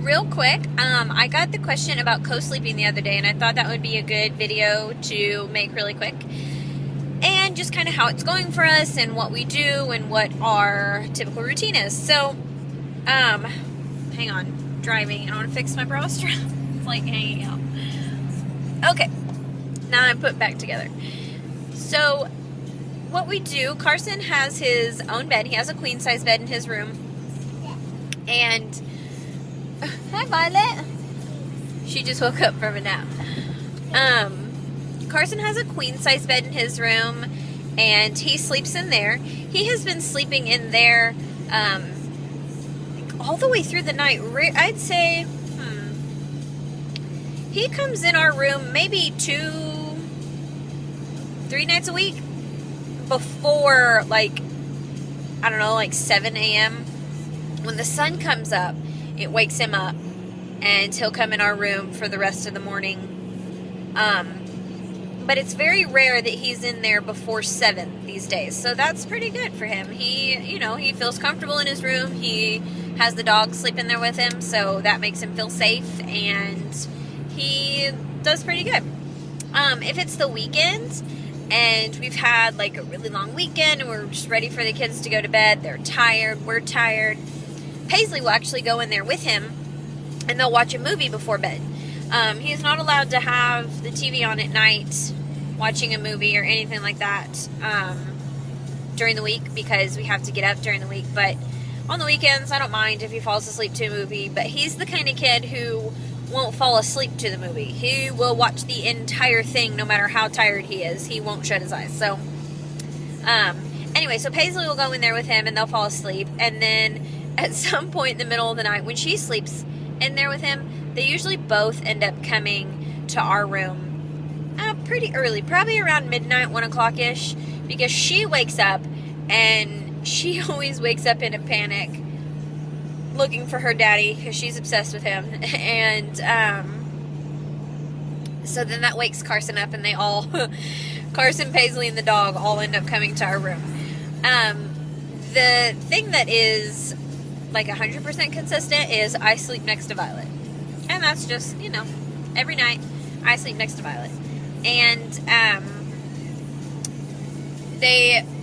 real quick, I got the question about co-sleeping the other day, and I thought that would be a good video to make really quick. And just kind of how it's going for us and what we do and what our typical routine is. So, hang on, driving. I want to fix my bra strap. It's like hanging out. Okay, now I'm put back together. So, what we do, Carson has his own bed. He has a queen size bed in his room. And, hi Violet. She just woke up from a nap. Carson has a queen size bed in his room, and he sleeps in there. He has been sleeping in there all the way through the night. I'd say he comes in our room maybe 2-3 nights a week before, like, I don't know, like 7 a.m. When the sun comes up, it wakes him up, and he'll come in our room for the rest of the morning. But it's very rare that he's in there before 7 these days. So that's pretty good for him. He, he feels comfortable in his room. He has the dog sleeping there with him, so that makes him feel safe, and he does pretty good. If it's the weekend, and we've had like a really long weekend, and we're just ready for the kids to go to bed, they're tired, we're tired, Paisley will actually go in there with him, and they'll watch a movie before bed. He's not allowed to have the TV on at night watching a movie or anything like that during the week, because we have to get up during the week. But on the weekends, I don't mind if he falls asleep to a movie. But he's the kind of kid who won't fall asleep to the movie. He will watch the entire thing no matter how tired he is. He won't shut his eyes. So anyway, so Paisley will go in there with him, and they'll fall asleep. And then at some point in the middle of the night, when she sleeps in there with him, they usually both end up coming to our room pretty early, probably around midnight, 1 o'clock-ish, because she wakes up, and she always wakes up in a panic looking for her daddy, because she's obsessed with him. And so then that wakes Carson up, and they all, Carson, Paisley, and the dog all end up coming to our room. The thing that is like 100% consistent is I sleep next to Violet. And that's just, every night I sleep next to Violet. And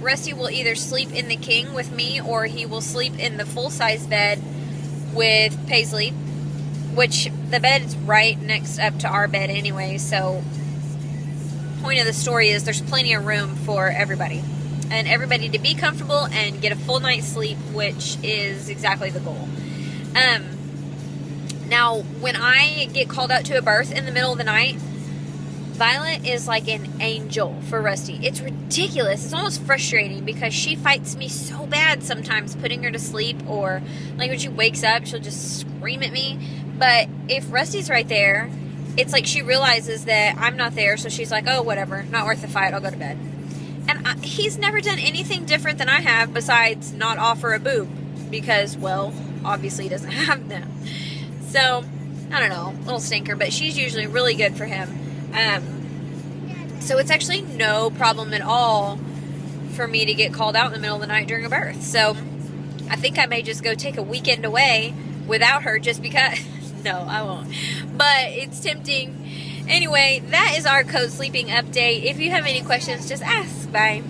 Rusty will either sleep in the king with me, or he will sleep in the full-size bed with Paisley, which the bed is right next up to our bed anyway. So point of the story is there's plenty of room for everybody, and everybody to be comfortable and get a full night's sleep, which is exactly the goal. Now, when I get called out to a berth in the middle of the night, Violet is like an angel for Rusty. It's ridiculous. It's almost frustrating, because she fights me so bad sometimes putting her to sleep, or like when she wakes up, she'll just scream at me. But if Rusty's right there, it's like she realizes that I'm not there, so she's like, oh, whatever, not worth the fight, I'll go to bed. And he's never done anything different than I have besides not offer a boob, because, well, obviously he doesn't have them. So, I don't know, little stinker, but she's usually really good for him. So it's actually no problem at all for me to get called out in the middle of the night during a birth. So I think I may just go take a weekend away without her, just because. No, I won't. But it's tempting. Anyway, that is our co-sleeping update. If you have any questions, just ask. Bye.